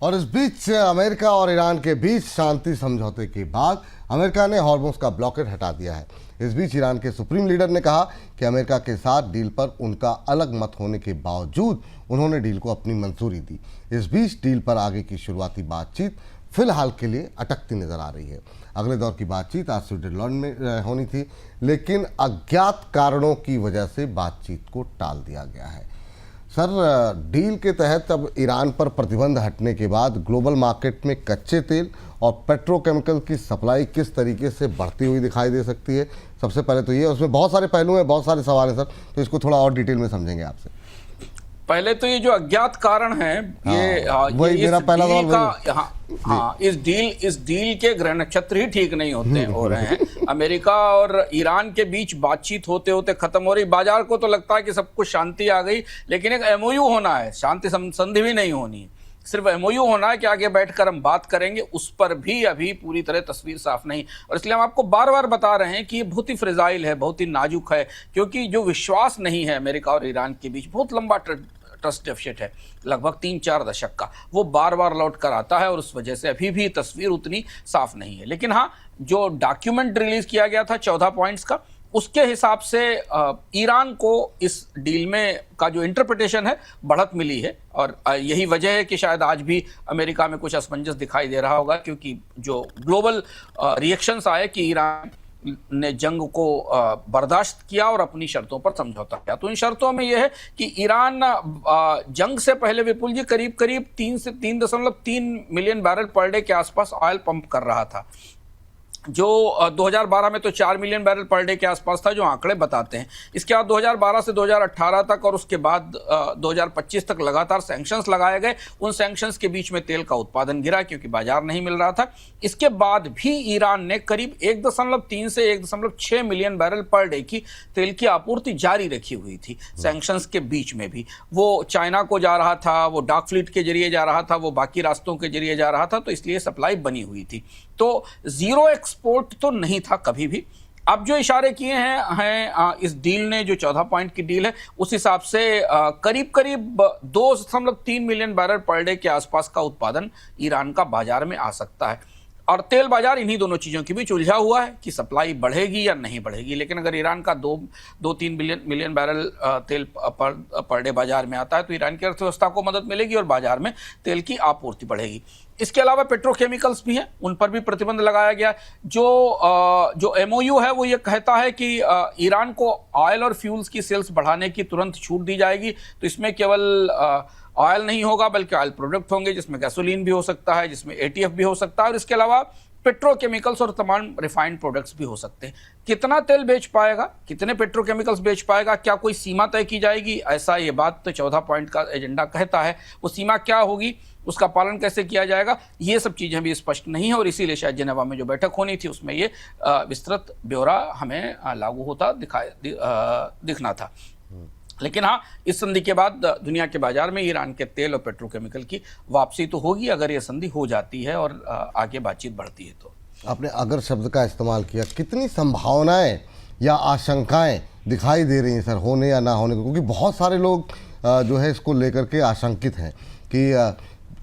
और इस बीच अमेरिका और ईरान के बीच शांति समझौते के बाद अमेरिका ने हॉर्मुज़ का ब्लॉकेड हटा दिया है। इस बीच ईरान के सुप्रीम लीडर ने कहा कि अमेरिका के साथ डील पर उनका अलग मत होने के बावजूद उन्होंने डील को अपनी मंजूरी दी। इस बीच डील पर आगे की शुरुआती बातचीत फिलहाल के लिए अटकती नजर आ रही है। अगले दौर की बातचीत आज स्विट्जरलैंड में होनी थी, लेकिन अज्ञात कारणों की वजह से बातचीत को टाल दिया गया है। सर, डील के तहत अब ईरान पर प्रतिबंध हटने के बाद ग्लोबल मार्केट में कच्चे तेल और पेट्रोकेमिकल की सप्लाई किस तरीके से बढ़ती हुई दिखाई दे सकती है? सबसे पहले तो ये, उसमें बहुत सारे पहलू हैं, बहुत सारे सवाल हैं सर, तो इसको थोड़ा और डिटेल में समझेंगे आपसे। पहले तो ये जो अज्ञात कारण है, वही मेरा पहला सवाल। इस डील के ग्रह नक्षत्र ही ठीक नहीं होते हो रहे हैं। अमेरिका और ईरान के बीच बातचीत होते होते खत्म हो रही। बाजार को तो लगता है कि सब कुछ शांति आ गई, लेकिन एक एमओयू होना है, शांति संधि भी नहीं होनी है, सिर्फ एमओयू होना है कि आगे बैठकर हम बात करेंगे। उस पर भी अभी पूरी तरह तस्वीर साफ नहीं, और इसलिए हम आपको बार बार बता रहे हैं कि ये बहुत ही फ्रेजाइल है, बहुत ही नाजुक है, क्योंकि जो विश्वास नहीं है अमेरिका और ईरान के बीच, बहुत लंबा ट्रस्ट डेफिसिट है, लगभग 3-4 दशक का, वो बार बार लौट कर आता है, और उस वजह से अभी भी तस्वीर उतनी साफ नहीं है। लेकिन हाँ, जो डॉक्यूमेंट रिलीज किया गया था 14 पॉइंट्स का, उसके हिसाब से ईरान को इस डील में का जो इंटरप्रिटेशन है बढ़त मिली है, और यही वजह है कि शायद आज भी अमेरिका में कुछ असमंजस दिखाई दे रहा होगा, क्योंकि जो ग्लोबल रिएक्शंस आए कि ईरान ने जंग को बर्दाश्त किया और अपनी शर्तों पर समझौता किया। तो इन शर्तों में यह है कि ईरान जंग से पहले विपुल जी करीब 3 से 3.3 मिलियन बैरल पर डे के आसपास ऑयल पंप कर रहा था, जो 2012 में तो 4 मिलियन बैरल पर डे के आसपास था, जो आंकड़े बताते हैं। इसके बाद 2012 से 2018 तक और उसके बाद 2025 तक लगातार सैंक्शंस लगाए गए। उन सैंक्शंस के बीच में तेल का उत्पादन गिरा, क्योंकि बाजार नहीं मिल रहा था। इसके बाद भी ईरान ने करीब 1.3 से 1.6 मिलियन बैरल पर डे की तेल की आपूर्ति जारी रखी हुई थी। सैंक्शंस के बीच में भी वो चाइना को जा रहा था, वो डार्क फ्लीट के जरिए जा रहा था, वो बाकी रास्तों के जरिए जा रहा था, तो इसलिए सप्लाई बनी हुई थी। तो जीरो एक्सपोर्ट तो नहीं था कभी भी। अब जो इशारे किए हैं इस डील ने, जो 14 पॉइंट की डील है, उस हिसाब से करीब 2.3 मिलियन बैरल पर डे के आसपास का उत्पादन ईरान का बाजार में आ सकता है। और तेल बाजार इन्हीं दोनों चीज़ों की भी उलझा हुआ है कि सप्लाई बढ़ेगी या नहीं बढ़ेगी। लेकिन अगर ईरान का 2-3 मिलियन बैरल तेल पर डे बाजार में आता है, तो ईरान की अर्थव्यवस्था को मदद मिलेगी और बाजार में तेल की आपूर्ति बढ़ेगी। इसके अलावा पेट्रोकेमिकल्स भी हैं, उन पर भी प्रतिबंध लगाया गया। जो एमओयू है वो ये कहता है कि ईरान को ऑयल और फ्यूल्स की सेल्स बढ़ाने की तुरंत छूट दी जाएगी। तो इसमें केवल ऑयल नहीं होगा, बल्कि ऑयल प्रोडक्ट होंगे, जिसमें गैसोलीन भी हो सकता है, जिसमें एटीएफ भी हो सकता है, और इसके अलावा पेट्रोकेमिकल्स और तमाम रिफाइंड प्रोडक्ट्स भी हो सकते हैं। कितना तेल बेच पाएगा, कितने पेट्रोकेमिकल्स बेच पाएगा, क्या कोई सीमा तय की जाएगी? ऐसा ये बात तो 14 पॉइंट का एजेंडा कहता है। वो सीमा क्या होगी, उसका पालन कैसे किया जाएगा, ये सब चीज़ें भी स्पष्ट नहीं है, और इसीलिए शायद जिनेवा में जो बैठक होनी थी उसमें ये विस्तृत ब्यौरा हमें लागू होता दिखना था। लेकिन हाँ, इस संधि के बाद दुनिया के बाजार में ईरान के तेल और पेट्रोकेमिकल की वापसी तो होगी, अगर ये संधि हो जाती है और आगे बातचीत बढ़ती है। तो आपने अगर शब्द का इस्तेमाल किया, कितनी संभावनाएं या आशंकाएं दिखाई दे रही हैं सर, होने या ना होने को? क्योंकि बहुत सारे लोग जो है इसको लेकर के आशंकित हैं कि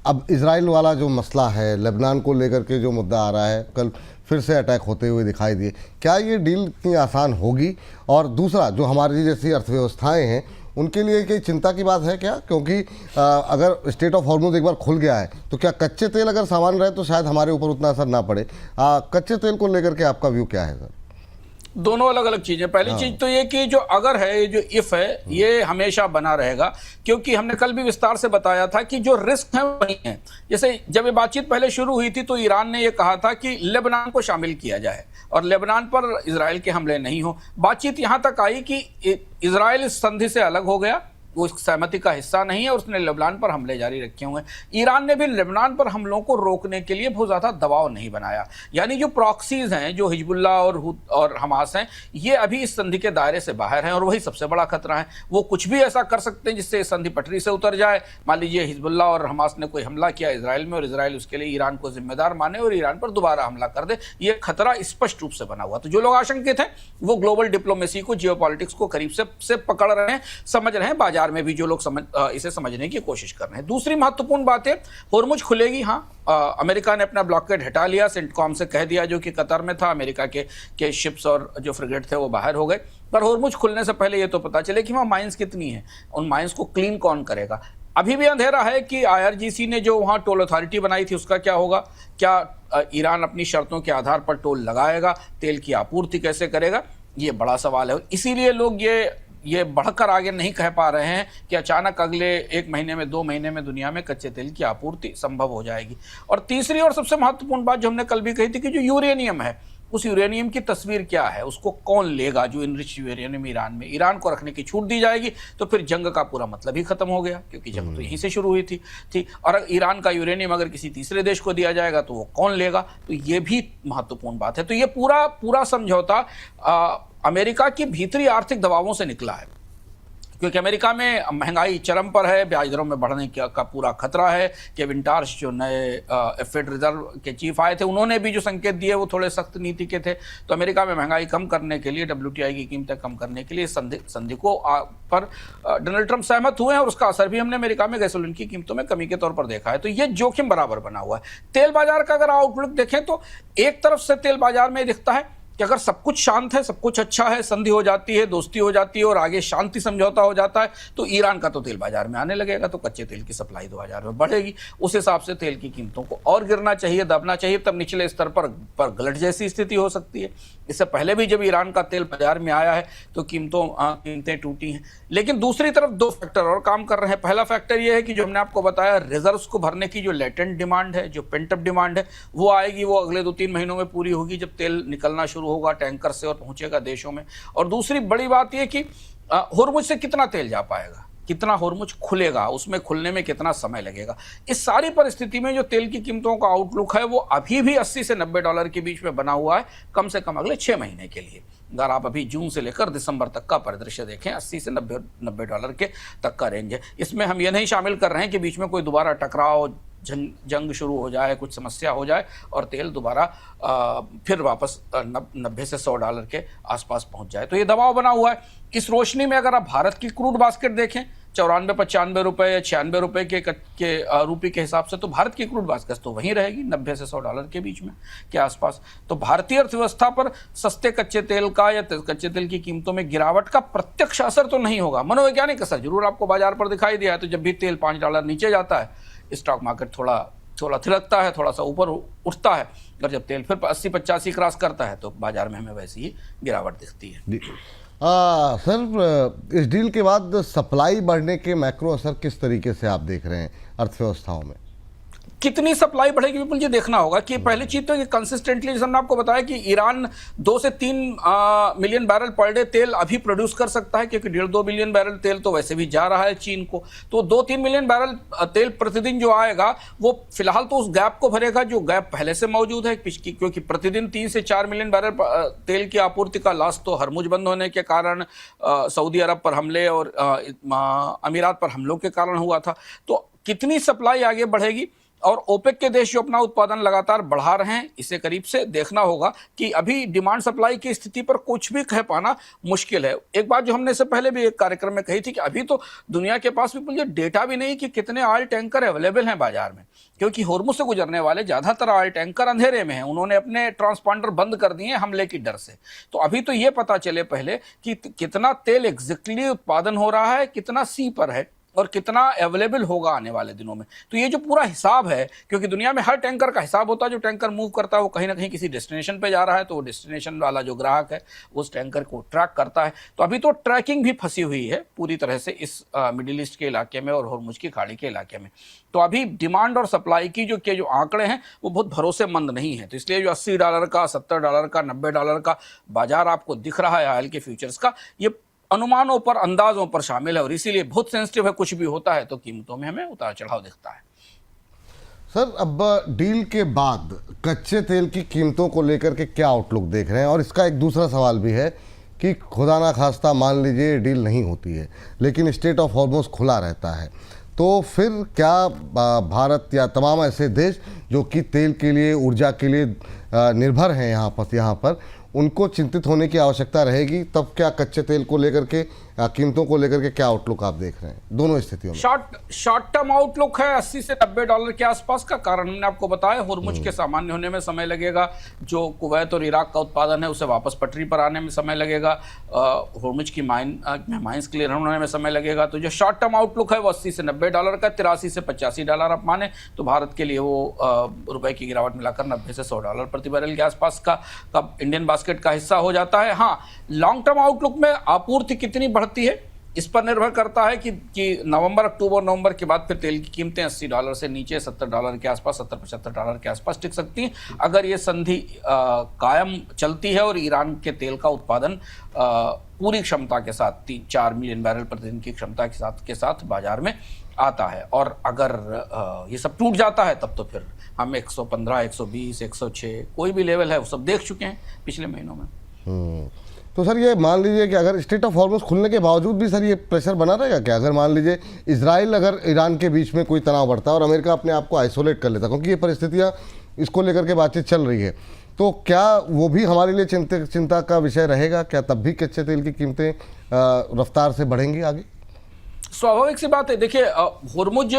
अब इजराइल वाला जो मसला है, लेबनान को लेकर के जो मुद्दा आ रहा है, कल फिर से अटैक होते हुए दिखाई दिए, क्या ये डील इतनी आसान होगी? और दूसरा, जो हमारी जैसी अर्थव्यवस्थाएं हैं उनके लिए कोई चिंता की बात है क्या? क्योंकि अगर स्टेट ऑफ हॉर्मुज़ एक बार खुल गया है, तो क्या कच्चे तेल अगर सामान रहे तो शायद हमारे ऊपर उतना असर ना पड़े। कच्चे तेल को लेकर के आपका व्यू क्या है सर? दोनों अलग अलग चीजें। पहली चीज तो ये कि जो अगर है, जो इफ है, ये हमेशा बना रहेगा, क्योंकि हमने कल भी विस्तार से बताया था कि जो रिस्क है वही है। जैसे जब ये बातचीत पहले शुरू हुई थी, तो ईरान ने ये कहा था कि लेबनान को शामिल किया जाए और लेबनान पर इजराइल के हमले नहीं हो। बातचीत यहां तक आई कि इजराइल इस संधि से अलग हो गया, वो इस सहमति का हिस्सा नहीं है, और उसने लेबनान पर हमले जारी रखे हुए हैं। ईरान ने भी लेबनान पर हमलों को रोकने के लिए बहुत ज़्यादा दबाव नहीं बनाया। यानी जो प्रॉक्सीज हैं, जो हिजबुल्ला और हमास हैं, ये अभी इस संधि के दायरे से बाहर हैं, और वही सबसे बड़ा खतरा है। वो कुछ भी ऐसा कर सकते हैं जिससे संधि पटरी से उतर जाए। मान लीजिए हिजबुल्ला और हमास ने कोई हमला किया इजराइल में, और इजराइल उसके लिए ईरान को जिम्मेदार माने और ईरान पर दोबारा हमला कर दे, ये खतरा स्पष्ट रूप से बना हुआ। तो जो लोग आशंकित हैं वो ग्लोबल डिप्लोमेसी को, जियोपॉलिटिक्स को करीब से पकड़ रहे हैं, समझ रहे हैं, बाजार बाजार में भी जो लोग इसे समझने की कोशिश कर रहे हैं। दूसरी महत्वपूर्ण बात है, होर्मुज खुलेगी। हाँ, अमेरिका ने अपना ब्लॉकेड हटा लिया, सेंटकॉम से कह दिया जो कि कतर में था, अमेरिका के शिप्स और जो फ्रिगेट थे वो बाहर हो गए। पर होर्मुज खुलने से पहले ये तो पता चले कि वहाँ माइंस कितनी है, उन माइंस को क्लीन कौन करेगा। अभी भी अंधेरा है कि IRGC ने जो वहाँ टोल अथॉरिटी बनाई थी उसका क्या होगा, क्या ईरान अपनी शर्तों के आधार पर टोल लगाएगा, तेल की आपूर्ति कैसे करेगा, ये बड़ा सवाल है। इसीलिए लोग ये बढ़कर आगे नहीं कह पा रहे हैं कि अचानक अगले 1 महीने में 2 महीने में दुनिया में कच्चे तेल की आपूर्ति संभव हो जाएगी। और तीसरी और सबसे महत्वपूर्ण बात जो हमने कल भी कही थी कि जो यूरेनियम है, उस यूरेनियम की तस्वीर क्या है, उसको कौन लेगा। जो इनरिच यूरेनियम ईरान को रखने की छूट दी जाएगी तो फिर जंग का पूरा मतलब ही खत्म हो गया, क्योंकि जंग तो यहीं से शुरू हुई थी। और ईरान का यूरेनियम अगर किसी तीसरे देश को दिया जाएगा तो वो कौन लेगा, तो ये भी महत्वपूर्ण बात है। तो ये पूरा समझौता अमेरिका की भीतरी आर्थिक दबावों से निकला है, क्योंकि अमेरिका में महंगाई चरम पर है, ब्याज दरों में बढ़ने का पूरा खतरा है। केविन टार्श जो नए फेड रिजर्व के चीफ आए थे, उन्होंने भी जो संकेत दिए वो थोड़े सख्त नीति के थे। तो अमेरिका में महंगाई कम करने के लिए, WTI की कीमतें कम करने के लिए संधि को पर डोनाल्ड ट्रंप सहमत हुए हैं, और उसका असर भी हमने अमेरिका में गैसोलीन की कीमतों में कमी के तौर पर देखा है। तो ये जोखिम बराबर बना हुआ है। तेल बाजार का अगर आउटलुक देखें तो एक तरफ से तेल बाजार में दिखता है कि अगर सब कुछ शांत है, सब कुछ अच्छा है, संधि हो जाती है, दोस्ती हो जाती है और आगे शांति समझौता हो जाता है, तो ईरान का तो तेल बाजार में आने लगेगा, तो कच्चे तेल की सप्लाई तो बाजार में बढ़ेगी। उस हिसाब से तेल की कीमतों को और गिरना चाहिए, दबना चाहिए, तब निचले स्तर पर गलट जैसी स्थिति हो सकती है। इससे पहले भी जब ईरान का तेल बाजार में आया है तो कीमतें टूटी हैं। लेकिन दूसरी तरफ 2 फैक्टर और काम कर रहे हैं। पहला फैक्टर यह है कि जो हमने आपको बताया, रिजर्व्स को भरने की जो लेटेंट डिमांड है, जो पेंट अप डिमांड है, वो आएगी। वो अगले 2-3 महीनों में पूरी होगी, जब तेल निकलना शुरू होगा टैंकर से और पहुंचेगा देशों में। और दूसरी बड़ी बात यह कि होर्मुज से कितना तेल जा पाएगा, कितना होर्मुज खुलेगा, उसमें खुलने में कितना समय लगेगा। इस सारी परिस्थिति में जो तेल की कीमतों का आउटलुक है वो अभी भी $80 से $90 के बीच में बना हुआ है, कम से कम अगले 6 महीने के लिए। अगर आप अभी जून से लेकर दिसंबर तक का परिदृश्य देखें, $80 से $90 के तक का रेंज है। इसमें हम ये नहीं शामिल कर रहे हैं कि बीच में कोई दोबारा टकराव, जंग शुरू हो जाए, कुछ समस्या हो जाए और तेल दोबारा फिर वापस $90 से $100 के आसपास पहुंच जाए। तो ये दबाव बना हुआ है। इस रोशनी में अगर आप भारत की क्रूड बास्केट देखें, 94-95 रुपए या 96 रुपए के रूपी के हिसाब से, तो भारत की क्रूड बास्केट तो वहीं रहेगी $90 से $100 के बीच में के आसपास। तो भारतीय अर्थव्यवस्था पर सस्ते कच्चे तेल का या कच्चे तेल की कीमतों में गिरावट का प्रत्यक्ष असर तो नहीं होगा, मनोवैज्ञानिक असर जरूर आपको बाजार पर दिखाई दिया है। तो जब भी तेल $5 नीचे जाता है, स्टॉक मार्केट थोड़ा थिरकता है, थोड़ा सा ऊपर उठता है, और जब तेल फिर 80-85 क्रॉस करता है तो बाजार में हमें वैसी ही गिरावट दिखती है। सर, इस डील के बाद सप्लाई बढ़ने के मैक्रो असर किस तरीके से आप देख रहे हैं अर्थव्यवस्थाओं में? कितनी सप्लाई बढ़ेगी बिल्कुल ये देखना होगा। कि पहली चीज तो ये कंसिस्टेंटली, जैसे हमने आपको बताया कि ईरान 2 से 3 मिलियन बैरल पर डे तेल अभी प्रोड्यूस कर सकता है, क्योंकि 1.5-2 बिलियन बैरल तेल तो वैसे भी जा रहा है चीन को। तो 2-3 मिलियन बैरल तेल प्रतिदिन जो आएगा वो फिलहाल तो उस गैप को भरेगा जो गैप पहले से मौजूद है, क्योंकि प्रतिदिन 3 से 4 मिलियन बैरल तेल की आपूर्ति का लॉस तो हरमुज बंद होने के कारण, सऊदी अरब पर हमले और अमीरात पर हमलों के कारण हुआ था। तो कितनी सप्लाई आगे बढ़ेगी, और ओपेक के देश जो अपना उत्पादन लगातार बढ़ा रहे हैं, इसे करीब से देखना होगा कि अभी डिमांड सप्लाई की स्थिति पर कुछ भी कह पाना मुश्किल है। एक बात जो हमने इससे पहले भी एक कार्यक्रम में कही थी कि अभी तो दुनिया के पास भी ये डेटा भी नहीं कि कितने ऑयल टैंकर अवेलेबल हैं बाजार में, क्योंकि होर्मुज से गुजरने वाले ज्यादातर ऑयल टैंकर अंधेरे में हैं, उन्होंने अपने ट्रांसपॉन्डर बंद कर दिए हमले की डर से। तो अभी तो ये पता चले पहले कि कितना तेल एग्जैक्टली उत्पादन हो रहा है, कितना सी पर है और कितना अवेलेबल होगा आने वाले दिनों में। तो ये जो पूरा हिसाब है, क्योंकि दुनिया में हर टैंकर का हिसाब होता है, जो टैंकर मूव करता है वो कहीं ना कहीं किसी डेस्टिनेशन पे जा रहा है, तो वो डेस्टिनेशन वाला जो ग्राहक है उस टैंकर को ट्रैक करता है। तो अभी तो ट्रैकिंग भी फंसी हुई है पूरी तरह से इस मिडिल ईस्ट के इलाके में और होर्मुज की खाड़ी के इलाके में। तो अभी डिमांड और सप्लाई की जो आंकड़े हैं वो बहुत भरोसेमंद नहीं है। तो इसलिए जो $80 का, $70 का, $90 का बाजार आपको दिख रहा है ऑयल के फ्यूचर्स का, ये अनुमानों पर, अंदाजों पर शामिल है, और इसीलिए बहुत सेंसिटिव है। कुछ भी होता है तो कीमतों में हमें उतार चढ़ाव दिखता है। सर, अब डील के बाद कच्चे तेल की कीमतों को लेकर के क्या आउटलुक देख रहे हैं? और इसका एक दूसरा सवाल भी है कि खुदा ना खास्ता मान लीजिए डील नहीं होती है, लेकिन स्ट्रेट ऑफ हॉर्मुज खुला रहता है, तो फिर क्या भारत या तमाम ऐसे देश जो कि तेल के लिए, ऊर्जा के लिए निर्भर हैं यहाँ पर उनको चिंतित होने की आवश्यकता रहेगी? तब क्या कच्चे तेल को लेकर के कीमतों को लेकर के क्या आउटलुक आप देख रहे हैं दोनों स्थितियों में? शॉर्ट टर्म आउटलुक है 80 से 90 डॉलर के आसपास का। कारण हमने आपको बताया, हुर्मुज के सामान्य होने में समय लगेगा, जो कुवैत और इराक का उत्पादन है उसे वापस पटरी पर आने में समय लगेगा, हुर्मुज की माइंस क्लियर होने में समय लगेगा। तो जो शॉर्ट टर्म आउटलुक है वो 80 से 90 डॉलर का, 83 से 85 डॉलर आप माने तो भारत के लिए वो रुपए की गिरावट मिलाकर 90 से 100 डॉलर प्रति बैरल के आसपास का इंडियन बास्केट का हिस्सा हो जाता है। हाँ, लॉन्ग टर्म आउटलुक में आपूर्ति कितनी बढ़ती है इस पर निर्भर करता है कि अक्टूबर नवंबर के बाद फिर तेल की कीमतें 80 डॉलर से नीचे 70 डॉलर के आसपास, 70-75 डॉलर के आसपास टिक सकती हैं अगर ये संधि कायम चलती है और ईरान के तेल का उत्पादन पूरी क्षमता के साथ 3-4 मिलियन बैरल प्रतिदिन की क्षमता के साथ बाजार में आता है। और अगर ये सब टूट जाता है तब तो फिर हम 115, 120, 106 कोई भी लेवल है वो सब देख चुके हैं पिछले महीनों में। तो सर ये मान लीजिए कि अगर स्ट्रेट ऑफ हॉर्मुज खुलने के बावजूद भी सर ये प्रेशर बना रहेगा क्या? अगर मान लीजिए इजराइल अगर ईरान के बीच में कोई तनाव बढ़ता है और अमेरिका अपने आप को आइसोलेट कर लेता, क्योंकि ये परिस्थितियाँ इसको लेकर के बातचीत चल रही है, तो क्या वो भी हमारे लिए चिंता का विषय रहेगा? क्या तब भी कच्चे तेल की कीमतें रफ्तार से बढ़ेंगी आगे? स्वाभाविक सी बात है। देखिए, हुर्मुज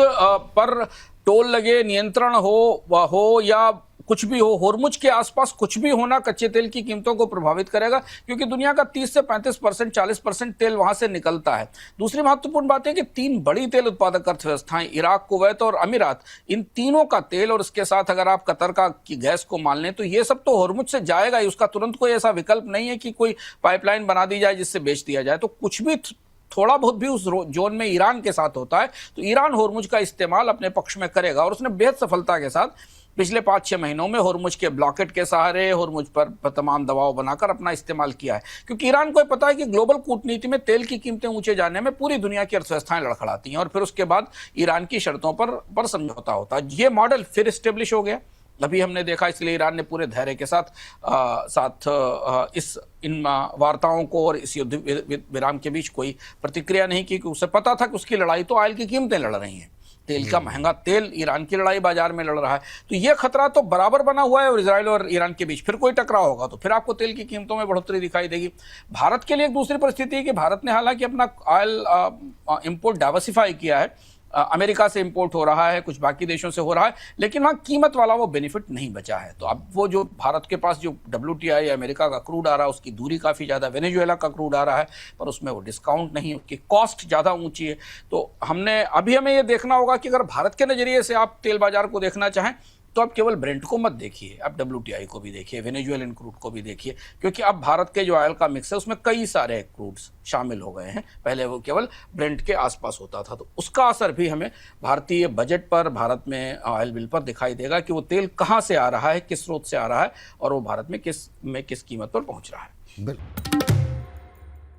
पर टोल लगे, नियंत्रण हो या कुछ भी हो, हुर्मुज के आसपास कुछ भी होना कच्चे तेल की कीमतों को प्रभावित करेगा, क्योंकि दुनिया का 30 से 35%, 40% तेल वहां से निकलता है। दूसरी महत्वपूर्ण बात है कि 3 बड़ी तेल उत्पादक अर्थव्यवस्थाएं, इराक, कुवैत और अमीरात, इन तीनों का तेल और इसके साथ अगर आप कतर की गैस को मान लें तो ये सब तो हुर्मुज से जाएगा ही। उसका तुरंत कोई ऐसा विकल्प नहीं है कि कोई पाइपलाइन बना दी जाए जिससे बेच दिया जाए। तो कुछ भी थोड़ा बहुत भी उस जोन में ईरान के साथ होता है तो ईरान हुर्मुज का इस्तेमाल अपने पक्ष में करेगा, और उसने बेहद सफलता के साथ पिछले 5-6 महीनों में हुर्मुज के ब्लॉकेट के सहारे हुर्मुज पर तमाम दबाव बनाकर अपना इस्तेमाल किया है। क्योंकि ईरान को पता है कि ग्लोबल कूटनीति में तेल की कीमतें ऊंचे जाने में पूरी दुनिया की अर्थव्यवस्थाएं लड़खड़ाती हैं और फिर उसके बाद ईरान की शर्तों पर समझौता होता है। ये मॉडल फिर स्टेब्लिश हो गया, अभी हमने देखा, इसलिए ईरान ने पूरे धैर्य के साथ इन वार्ताओं को और इस युद्ध विराम के बीच कोई प्रतिक्रिया नहीं की, क्योंकि उसे पता था कि उसकी लड़ाई तो ऑयल की कीमतें लड़ रही हैं। तेल का महंगा तेल ईरान की लड़ाई बाजार में लड़ रहा है, तो ये खतरा तो बराबर बना हुआ है। और इजराइल और ईरान के बीच फिर कोई टकराव होगा तो फिर आपको तेल की कीमतों में बढ़ोतरी दिखाई देगी। भारत के लिए एक दूसरी परिस्थिति है कि भारत ने हालांकि अपना ऑयल इंपोर्ट डाइवर्सिफाई किया है, अमेरिका से इंपोर्ट हो रहा है, कुछ बाकी देशों से हो रहा है, लेकिन वहाँ कीमत वाला वो बेनिफिट नहीं बचा है। तो अब वो जो भारत के पास जो WTI अमेरिका का क्रूड आ रहा है उसकी दूरी काफ़ी ज़्यादा, वेनेजुएला का क्रूड आ रहा है पर उसमें वो डिस्काउंट नहीं, उसकी कॉस्ट ज़्यादा ऊंची है। तो हमें ये देखना होगा कि अगर भारत के नज़रिए से आप तेल बाजार को देखना चाहें तो आप केवल ब्रेंट को मत देखिए, आप WTI को भी देखिए, वेनेजुएलन क्रूड को भी देखिए, क्योंकि अब भारत के जो ऑयल का मिक्स है उसमें कई सारे क्रूड्स शामिल हो गए हैं। पहले वो केवल ब्रेंट के आसपास होता था, तो उसका असर भी हमें भारतीय बजट पर, भारत में ऑयल बिल पर दिखाई देगा कि वो तेल कहाँ से आ रहा है, किस स्रोत से आ रहा है और वो भारत में किस कीमत पर पहुँच रहा है।